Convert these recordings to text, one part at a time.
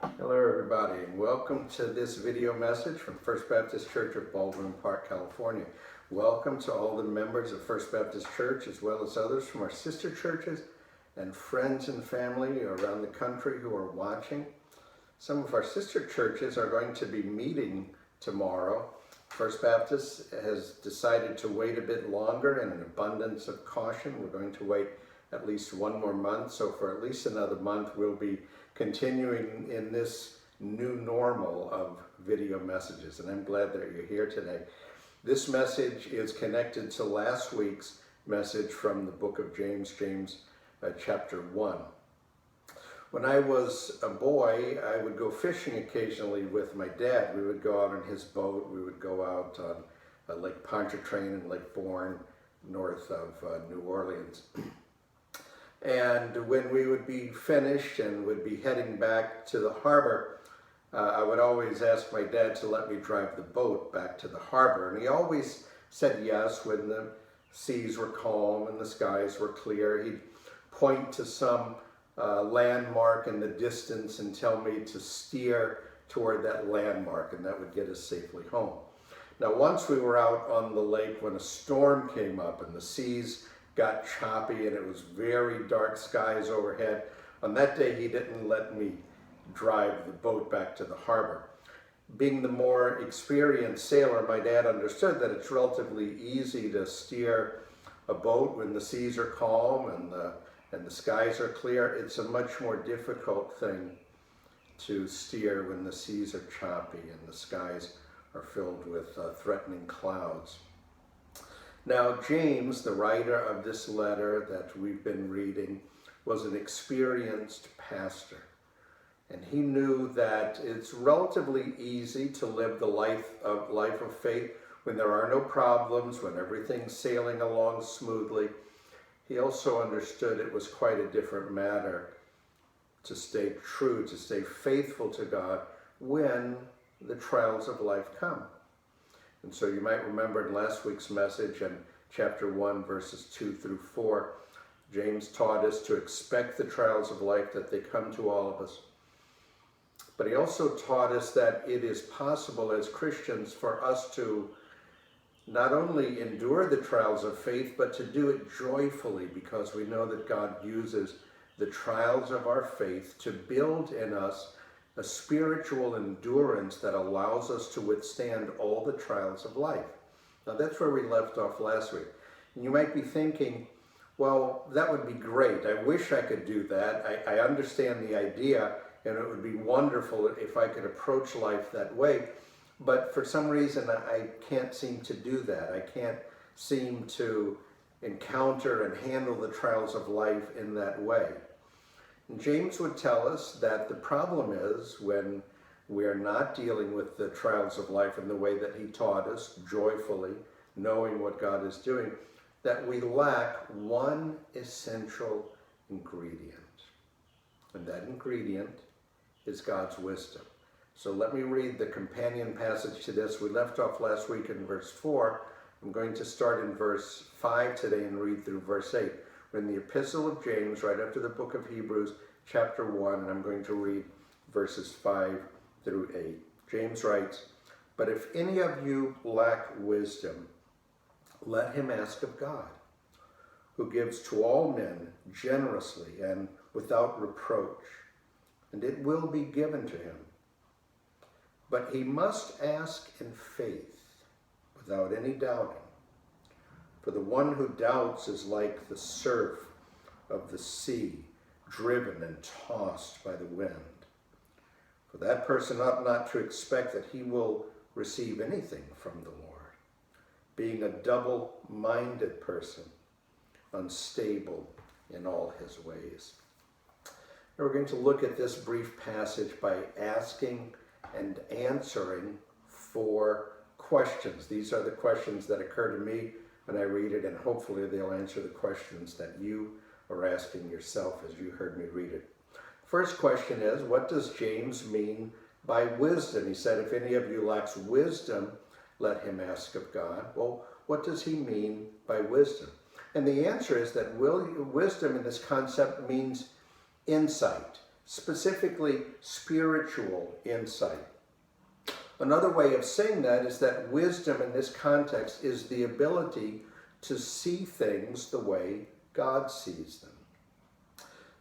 Hello everybody, and welcome to this video message from First Baptist Church of Baldwin Park, California. Welcome to all the members of First Baptist Church as well as others from our sister churches and friends and family around the country who are watching. Some of our sister churches are going to be meeting tomorrow. First Baptist has decided to wait a bit longer in an abundance of caution. We're going to wait at least one more month, so for at least another month we'll be continuing in this new normal of video messages, and I'm glad that you're here today. This message is connected to last week's message from the book of James, chapter 1. When I was a boy, I would go fishing occasionally with my dad. We would go out on his boat. We would go out on Lake Pontchartrain and Lake Bourne, north of New Orleans. And when we would be finished and would be heading back to the harbor, I would always ask my dad to let me drive the boat back to the harbor. And he always said yes when the seas were calm and the skies were clear. He'd point to some landmark in the distance and tell me to steer toward that landmark, and that would get us safely home. Now, once we were out on the lake when a storm came up and the seas got choppy and it was very dark skies overhead. On that day, he didn't let me drive the boat back to the harbor. Being the more experienced sailor, my dad understood that it's relatively easy to steer a boat when the seas are calm and the skies are clear. It's a much more difficult thing to steer when the seas are choppy and the skies are filled with threatening clouds. Now, James, the writer of this letter that we've been reading, was an experienced pastor. And he knew that it's relatively easy to live the life of faith when there are no problems, when everything's sailing along smoothly. He also understood it was quite a different matter to stay true, to stay faithful to God when the trials of life come. And so you might remember in last week's message in chapter 1, verses 2 through 4, James taught us to expect the trials of life, that they come to all of us. But he also taught us that it is possible as Christians for us to not only endure the trials of faith, but to do it joyfully, because we know that God uses the trials of our faith to build in us a spiritual endurance that allows us to withstand all the trials of life. Now that's where we left off last week. And you might be thinking, well, that would be great. I wish I could do that. I understand the idea, and it would be wonderful if I could approach life that way. But for some reason, I can't seem to do that. I can't seem to encounter and handle the trials of life in that way. And James would tell us that the problem is when we are not dealing with the trials of life in the way that he taught us, joyfully, knowing what God is doing, that we lack one essential ingredient. And that ingredient is God's wisdom. So let me read the companion passage to this. We left off last week in verse 4. I'm going to start in verse 5 today and read through verse 8. We're in the Epistle of James, right after the book of Hebrews, chapter 1, and I'm going to read verses 5 through 8. James writes, "But if any of you lack wisdom, let him ask of God, who gives to all men generously and without reproach, and it will be given to him. But he must ask in faith, without any doubting. For the one who doubts is like the surf of the sea, driven and tossed by the wind. For that person ought not to expect that he will receive anything from the Lord, being a double-minded person, unstable in all his ways." Now we're going to look at this brief passage by asking and answering 4 questions. These are the questions that occur to me when I read it, and hopefully they'll answer the questions that you are asking yourself as you heard me read it. First question is, what does James mean by wisdom? He said, if any of you lacks wisdom, let him ask of God. Well, what does he mean by wisdom? And the answer is that wisdom in this concept means insight. specifically spiritual insight. Another way of saying that is that wisdom in this context is the ability to see things the way God sees them.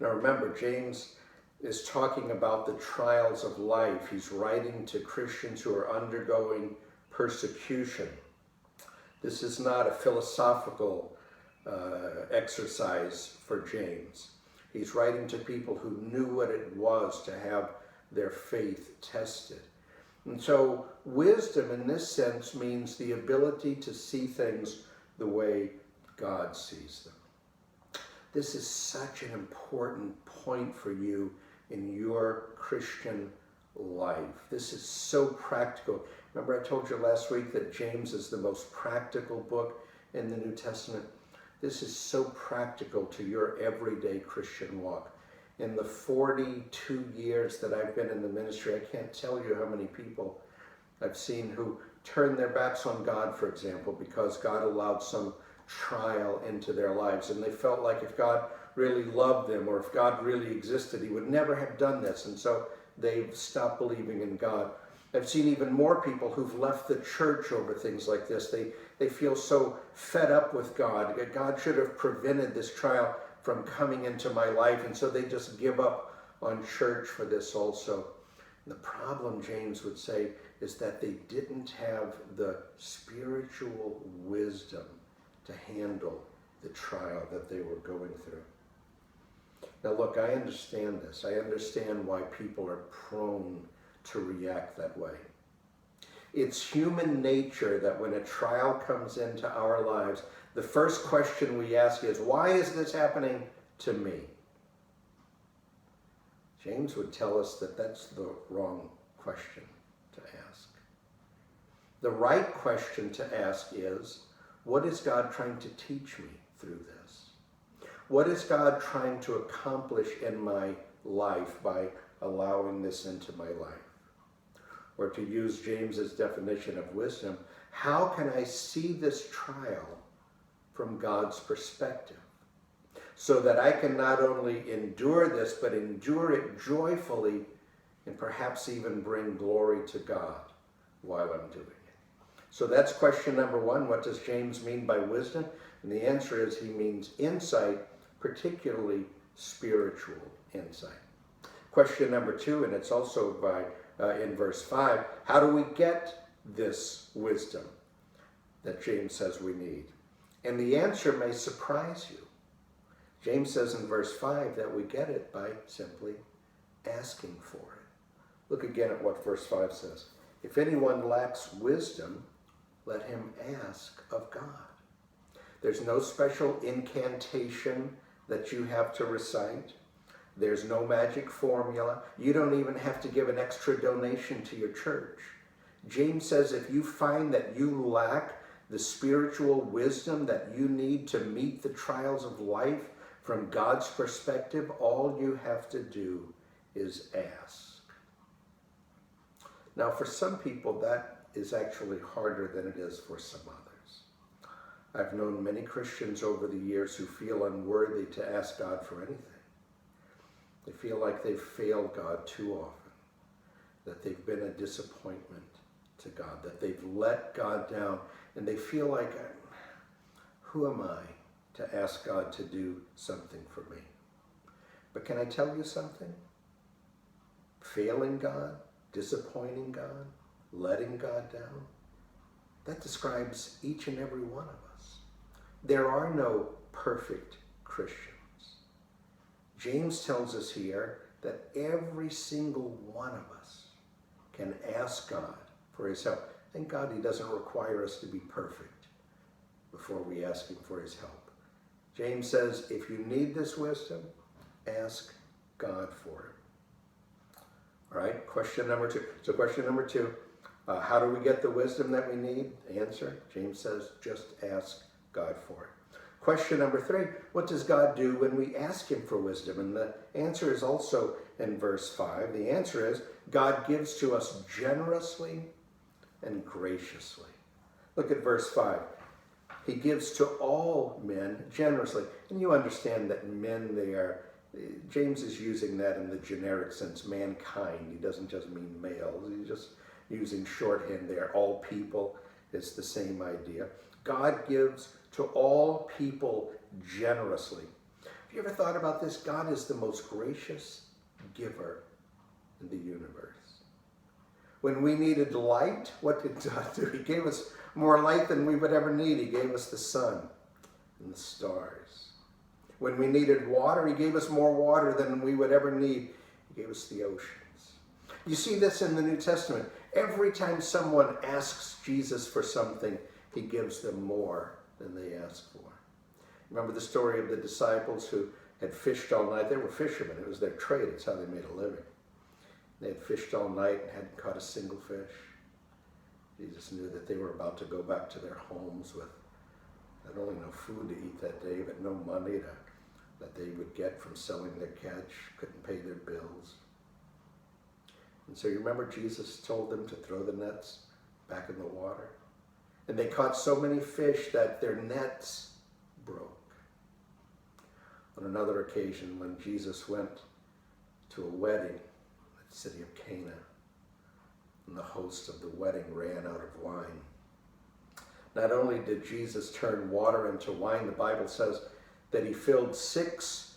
Now remember, James is talking about the trials of life. He's writing to Christians who are undergoing persecution. This is not a philosophical exercise for James. He's writing to people who knew what it was to have their faith tested. And so wisdom in this sense means the ability to see things the way God sees them. This is such an important point for you in your Christian life. This is so practical. Remember I told you last week that James is the most practical book in the New Testament? This is so practical to your everyday Christian walk. In the 42 years that I've been in the ministry, I can't tell you how many people I've seen who turn their backs on God, for example, because God allowed some trial into their lives. And they felt like if God really loved them or if God really existed, he would never have done this. And so they've stopped believing in God. I've seen even more people who've left the church over things like this. They feel so fed up with God. God should have prevented this trial from coming into my life. And so they just give up on church for this also. And the problem, James would say, is that they didn't have the spiritual wisdom to handle the trial that they were going through. Now look, I understand this. I understand why people are prone to react that way. It's human nature that when a trial comes into our lives, the first question we ask is, why is this happening to me? James would tell us that that's the wrong question to ask. The right question to ask is, what is God trying to teach me through this? What is God trying to accomplish in my life by allowing this into my life? Or to use James's definition of wisdom, how can I see this trial from God's perspective so that I can not only endure this, but endure it joyfully and perhaps even bring glory to God while I'm doing it? So that's question number one. What does James mean by wisdom? And the answer is he means insight, particularly spiritual insight. Question number two, and it's also in verse 5, how do we get this wisdom that James says we need? And the answer may surprise you. James says in verse 5 that we get it by simply asking for it. Look again at what verse 5 says. If anyone lacks wisdom, let him ask of God. There's no special incantation that you have to recite. There's no magic formula. You don't even have to give an extra donation to your church. James says if you find that you lack the spiritual wisdom that you need to meet the trials of life from God's perspective, all you have to do is ask. Now, for some people, that is actually harder than it is for some others. I've known many Christians over the years who feel unworthy to ask God for anything. They feel like they've failed God too often, that they've been a disappointment to God, that they've let God down, and they feel like, who am I to ask God to do something for me? But can I tell you something? Failing God, disappointing God, letting God down, that describes each and every one of us. There are no perfect Christians. James tells us here that every single one of us can ask God for his help. Thank God he doesn't require us to be perfect before we ask him for his help. James says, if you need this wisdom, ask God for it. All right, question number two. So question number two, how do we get the wisdom that we need? Answer, James says, just ask God for it. Question number three, what does God do when we ask him for wisdom? And the answer is also in verse 5. The answer is God gives to us generously and graciously. Look at verse 5. He gives to all men generously. And you understand that men, James is using that in the generic sense, mankind. He doesn't just mean males. He's just using shorthand there. All people, it's the same idea. God gives to all people generously. Have you ever thought about this? God is the most gracious giver in the universe. When we needed light, what did God do? He gave us more light than we would ever need. He gave us the sun and the stars. When we needed water, he gave us more water than we would ever need. He gave us the oceans. You see this in the New Testament. Every time someone asks Jesus for something, he gives them more than they ask for. Remember the story of the disciples who had fished all night? They were fishermen. It was their trade. It's how they made a living. They had fished all night and hadn't caught a single fish. Jesus knew that they were about to go back to their homes with not only no food to eat that day, but no money that they would get from selling their catch, couldn't pay their bills. And so you remember Jesus told them to throw the nets back in the water? And they caught so many fish that their nets broke. On another occasion, when Jesus went to a wedding in the city of Cana, and the host of the wedding ran out of wine. Not only did Jesus turn water into wine, the Bible says that he filled 6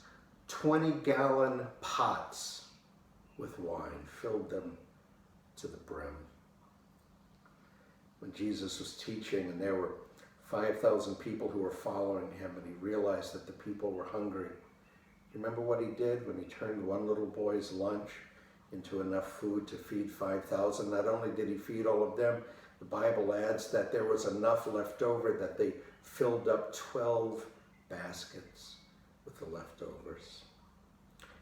20-gallon pots with wine, filled them to the brim. When Jesus was teaching and there were 5,000 people who were following him and he realized that the people were hungry, you remember what he did when he turned one little boy's lunch into enough food to feed 5,000? Not only did he feed all of them, the Bible adds that there was enough left over that they filled up 12 baskets with the leftovers.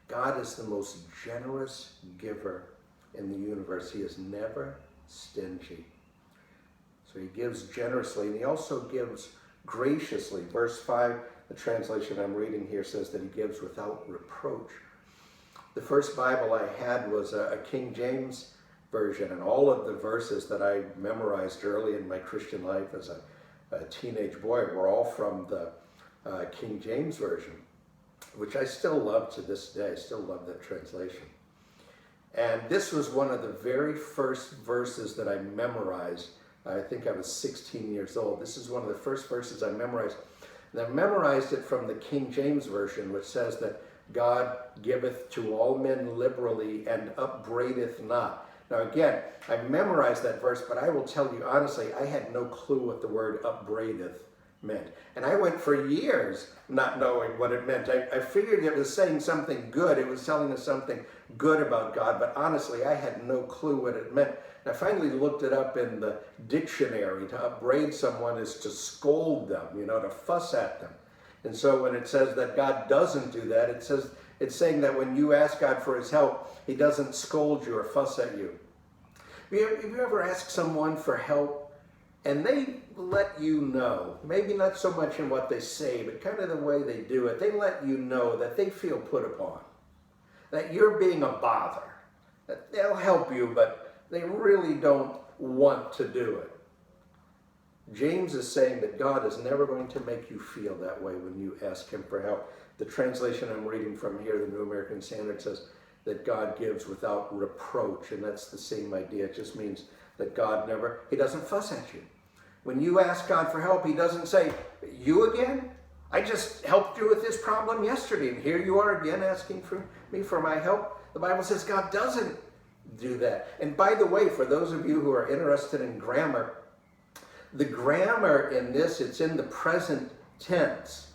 God is the most generous giver in the universe. He is never stingy. So he gives generously, and he also gives graciously. Verse 5, the translation I'm reading here says that he gives without reproach. The first Bible I had was a King James version, and all of the verses that I memorized early in my Christian life as a teenage boy were all from the King James version, which I still love to this day. I still love that translation. And this was one of the very first verses that I memorized. I think I was 16 years old. This is one of the first verses I memorized. And I memorized it from the King James version, which says that God giveth to all men liberally and upbraideth not. Now again, I memorized that verse, but I will tell you honestly, I had no clue what the word upbraideth meant. And I went for years not knowing what it meant. I figured it was saying something good. It was telling us something good about God, but honestly, I had no clue what it meant. And I finally looked it up in the dictionary. To upbraid someone is to scold them, to fuss at them. And so when it says that God doesn't do that, it's saying that when you ask God for his help, he doesn't scold you or fuss at you. Have you ever asked someone for help and they let you know, maybe not so much in what they say, but kind of the way they do it, they let you know that they feel put upon, that you're being a bother, that they'll help you, but they really don't want to do it. James is saying that God is never going to make you feel that way when you ask him for help. The translation I'm reading from here, the New American Standard, says that God gives without reproach, and that's the same idea. It just means that God he doesn't fuss at you. When you ask God for help, he doesn't say, you again? I just helped you with this problem yesterday, and here you are again asking me for my help. The Bible says God doesn't do that. And by the way, for those of you who are interested in grammar, the grammar in this, it's in the present tense.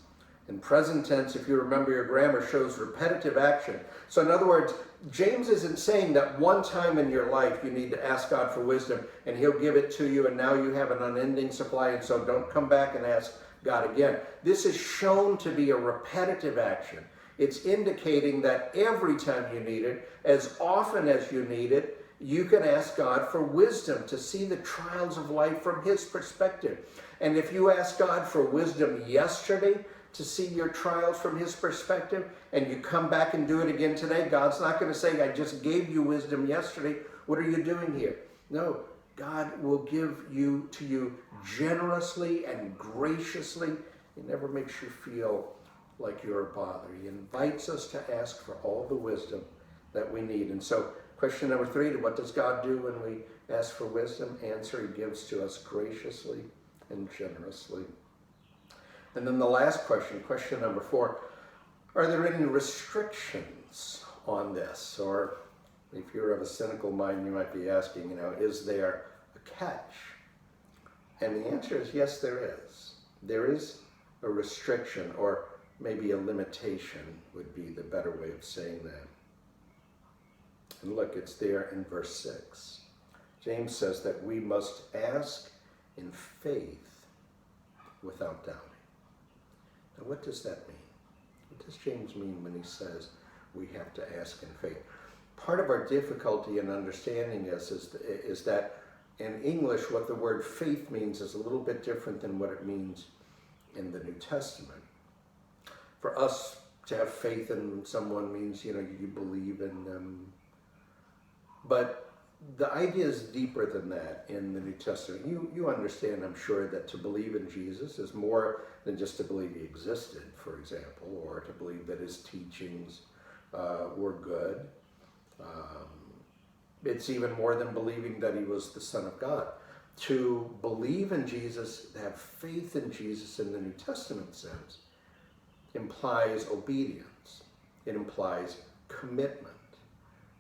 In present tense, if you remember your grammar, shows repetitive action. So in other words, James isn't saying that one time in your life you need to ask God for wisdom and he'll give it to you and now you have an unending supply and so don't come back and ask God again. This is shown to be a repetitive action. It's indicating that every time you need it, as often as you need it, you can ask God for wisdom to see the trials of life from his perspective. And if you ask God for wisdom yesterday to see your trials from his perspective, and you come back and do it again today, God's not going to say, I just gave you wisdom yesterday. What are you doing here? No, God will give to you generously and graciously. He never makes you feel like your Father. He invites us to ask for all the wisdom that we need. And so question number 3, what does God do when we ask for wisdom? Answer, he gives to us graciously and generously. And then the last question, question number 4, are there any restrictions on this? Or if you're of a cynical mind, you might be asking, is there a catch? And the answer is yes, there is. There is a restriction, or maybe a limitation would be the better way of saying that. And look, it's there in verse 6. James says that we must ask in faith without doubting. Now, what does that mean? What does James mean when he says we have to ask in faith? Part of our difficulty in understanding this is that in English, what the word faith means is a little bit different than what it means in the New Testament. For us to have faith in someone means, you believe in them. But the idea is deeper than that in the New Testament. You understand, I'm sure, that to believe in Jesus is more than just to believe he existed, for example, or to believe that his teachings were good. It's even more than believing that he was the Son of God. To believe in Jesus, to have faith in Jesus in the New Testament sense, implies obedience. It implies commitment.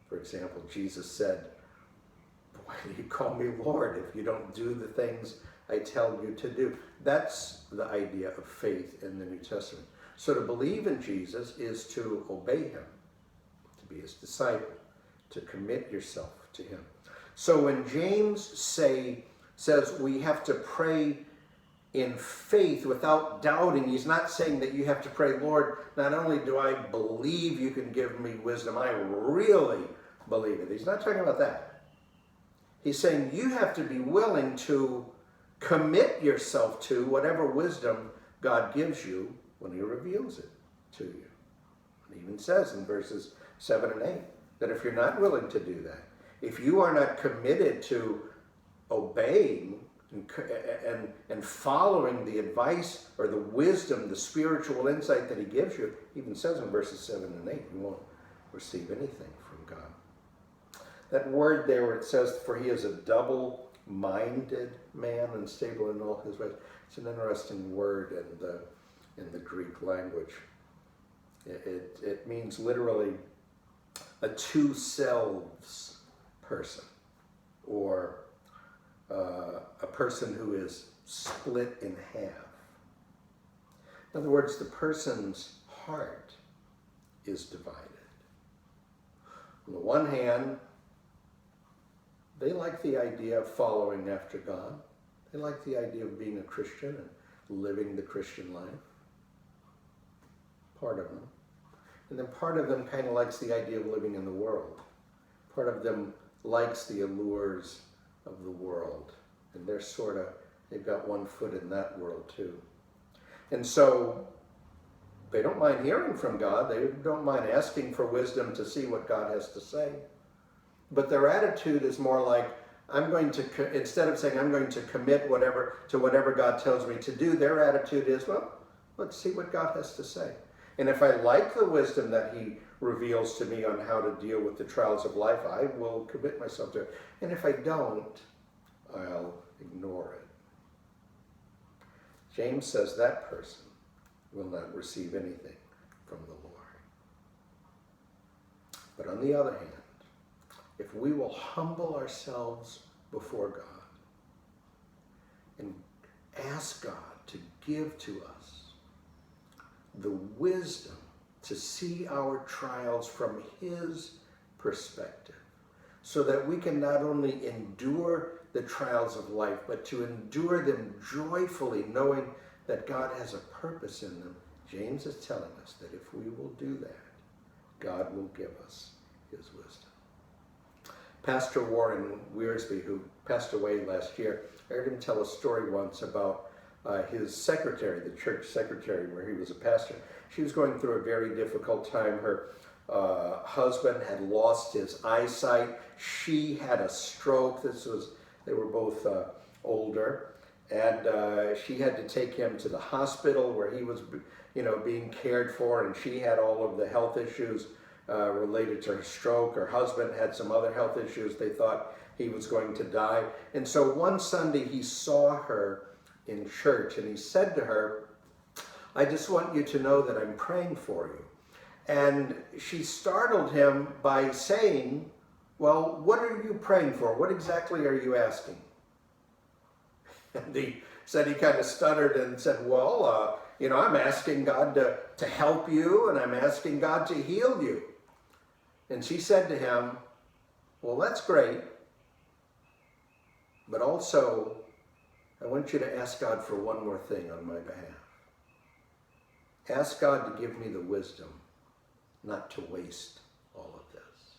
For example, Jesus said, "Why do you call me Lord if you don't do the things I tell you to do?" That's the idea of faith in the New Testament. So to believe in Jesus is to obey him, to be his disciple, to commit yourself to him. So when James says we have to pray in faith without doubting, he's not saying that you have to pray, "Lord, not only do I believe you can give me wisdom, I really believe it." He's not talking about that. He's saying you have to be willing to commit yourself to whatever wisdom God gives you when he reveals it to you. It even says in verses 7 and 8 that if you're not willing to do that, if you are not committed to obeying and following the advice or the wisdom, the spiritual insight that he gives you, he even says in verses 7 and 8, you won't receive anything from God. That word there where it says, "For he is a double-minded man, unstable in all his ways," it's an interesting word in the Greek language. It means literally a two-selves person, or a person who is split in half. In other words, the person's heart is divided. On the one hand, they like the idea of following after God. They like the idea of being a Christian and living the Christian life. Part of them. And then part of them kind of likes the idea of living in the world. Part of them likes the allures of the world. And they've got one foot in that world too. And so they don't mind hearing from God. They don't mind asking for wisdom to see what God has to say. But their attitude is more like, instead of saying, I'm going to commit to whatever God tells me to do, their attitude is, well, let's see what God has to say. And if I like the wisdom that he reveals to me on how to deal with the trials of life, I will commit myself to it. And if I don't, I'll ignore it. James says that person will not receive anything from the Lord. But on the other hand, if we will humble ourselves before God and ask God to give to us the wisdom to see our trials from his perspective, so that we can not only endure the trials of life, but to endure them joyfully, knowing that God has a purpose in them. James is telling us that if we will do that, God will give us his wisdom. Pastor Warren Wiersbe, who passed away last year, I heard him tell a story once about his secretary, the church secretary where he was a pastor. She was going through a very difficult time. Her husband had lost his eyesight. She had a stroke. They were both older. And she had to take him to the hospital where he was being cared for, and she had all of the health issues related to her stroke. Her husband had some other health issues. They thought he was going to die. And so one Sunday he saw her in church, and he said to her, "I just want you to know that I'm praying for you." And she startled him by saying, "Well, what are you praying for? What exactly are you asking?" And he said, he kind of stuttered and said, "Well, I'm asking God to help you, and I'm asking God to heal you." And she said to him, "Well, that's great, but also I want you to ask God for one more thing on my behalf. Ask God to give me the wisdom not to waste all of this."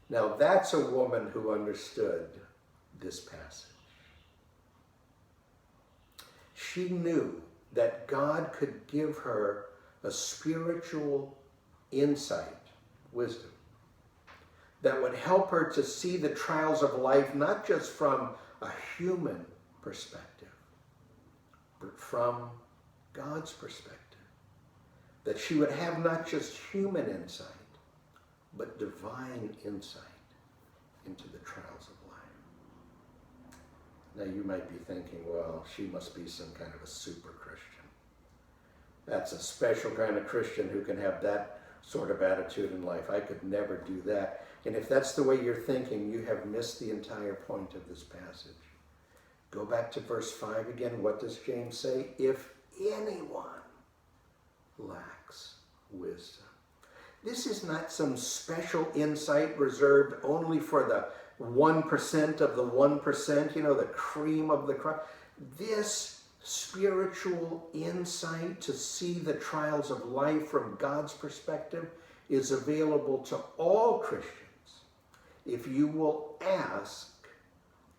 Now that's a woman who understood this passage. She knew that God could give her a spiritual insight, wisdom, that would help her to see the trials of life not just from a human perspective, but from God's perspective. That she would have not just human insight, but divine insight into the trials of life. Now you might be thinking, well, she must be some kind of a super Christian. That's a special kind of Christian who can have that sort of attitude in life. I could never do that. And if that's the way you're thinking, you have missed the entire point of this passage. Go back to verse 5 again. What does James say? If anyone lacks wisdom. This is not some special insight reserved only for the 1% of the 1%, the cream of the crop. This spiritual insight to see the trials of life from God's perspective is available to all Christians if you will ask,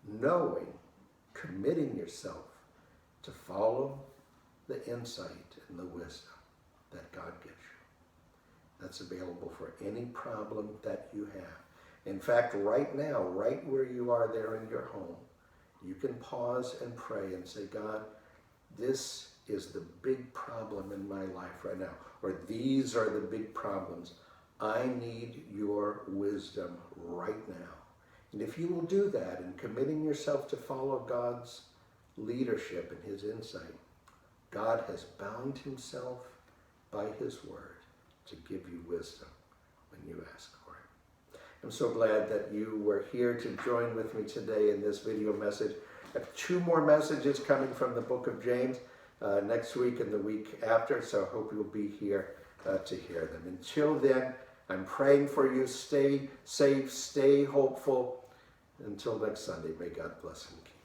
knowing, committing yourself to follow the insight and the wisdom that God gives you. That's available for any problem that you have. In fact, right now, right where you are there in your home, you can pause and pray and say, God, this is the big problem in my life right now, or these are the big problems. I need your wisdom right now. And if you will do that in committing yourself to follow God's leadership and his insight, God has bound himself by his word to give you wisdom when you ask for it. I'm so glad that you were here to join with me today in this video message. I have 2 more messages coming from the book of James next week and the week after, so I hope you'll be here to hear them. Until then, I'm praying for you. Stay safe, stay hopeful. Until next Sunday, may God bless and keep.